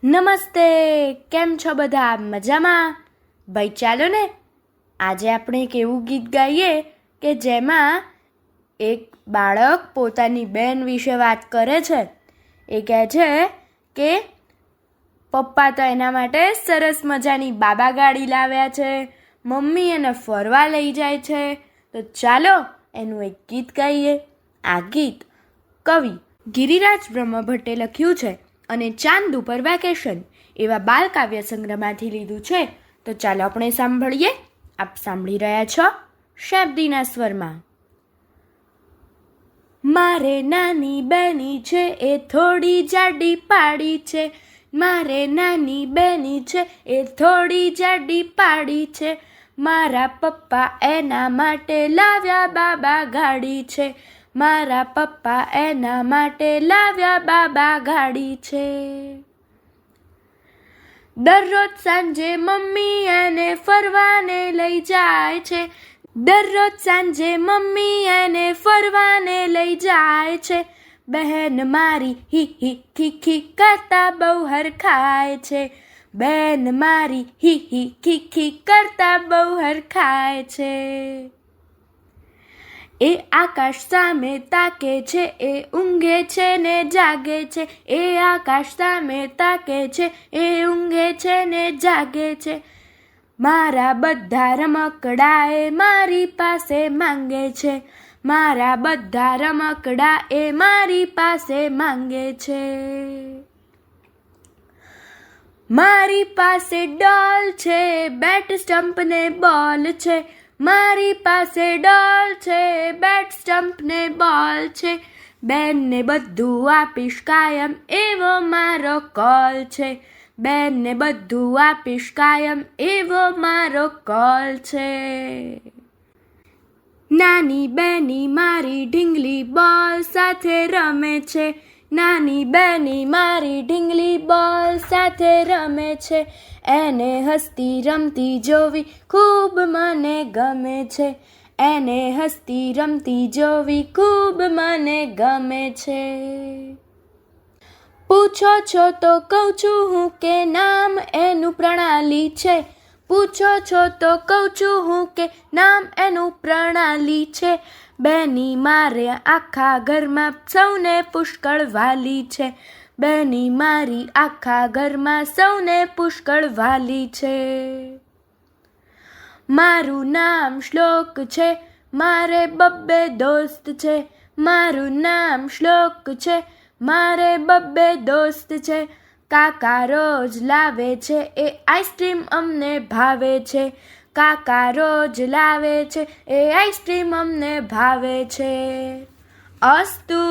નમસ્તે, કેમ છો બધા? મજામાં? ભાઈ ચાલો ને આજે આપણે એક એવું ગીત ગાઈએ કે જેમાં એક બાળક પોતાની બહેન વિશે વાત કરે છે. એ કહે છે કે પપ્પા તો એના માટે સરસ મજાની બાબા ગાડી લાવ્યા છે, મમ્મી એને ફરવા લઈ જાય છે. તો ચાલો એનું એક ગીત ગાઈએ. આ ગીત કવિ ગિરિરાજ બ્રહ્મભટ્ટે લખ્યું છે અને ચાંદ ઉપર વેકેશન એવા બાલકાવ્ય સંગ્રહમાંથી લીધું છે. તો ચાલો આપણે સાંભળીએ. આપ સાંભળી રહ્યા છો શેબદીના સ્વરમાં. મારે નાની બેની છે એ થોડી જાડી પાડી છે, મારે નાની બેની છે એ થોડી જાડી પાડી છે, મારા પપ્પા એના માટે લાવ્યા બાબા ગાડી છે, મારા પપ્પા એના માટે લાવ્યા બાબા ગાડી છે. દરરોજ સાંજે મમ્મી એને ફરવાને લઈ જાય છે, દરરોજ સાંજે મમ્મી એને ફરવાને લઈ જાય છે, બહેન મારી હી હી ખી ખી કરતા બહુ હરખાય છે, બહેન મારી હી હી ખી ખી કરતા બહુ હરખાય છે. એ આકાશ સામે તાકે છે, એ ઊંઘે છે ને જાગે છે, એ આકાશ સામે તાકે છે, એ ઊંઘે છે ને જાગે છે, મારા બધા રમકડા એ મારી પાસે માંગે છે, મારા બધા રમકડા એ મારી પાસે માંગે છે. મારી પાસે ડોલ છે, બેટ સ્ટમ્પ ને બોલ છે, મારી પાસે ડોલ છે, બેટ સ્ટમ્પ ને બોલ છે, બેનને બધું આપીશ કાયમ એવો મારો કોલ છે, બેનને બધું આપીશ કાયમ એવો મારો કોલ છે. નાની બેની મારી ઢીંગલી બોલ સાથે રમે છે, નાની બેની મારી ઢીંગલી બોલ સાથે રમે છે, એને હસતી રમતી જોવી ખૂબ મને ગમે છે, એને હસતી રમતી જોવી ખૂબ મને ગમે છે. પૂછો છો તો કહું છું હું કે નામ એનું પ્રણાલી છે, પૂછો છો તો કહું છું હું કે નામ એનું પ્રણાલી છે, બેની મારે આખા ઘરમાં સૌને પુષ્કળ વાલી છે, બેની મારી આખા ઘરમાં સૌને પુષ્કળ વાલી છે. મારું નામ શ્લોક છે, મારે બબ્બે દોસ્ત છે, મારું નામ શ્લોક છે, મારે બબ્બે દોસ્ત છે, કાકા રોજ લાવે છે એ આઈસ્ક્રીમ અમને ભાવે છે, કાકા રોજ લાવે છે એ આઈસ્ક્રીમ અમને ભાવે છે. અસ્તુ.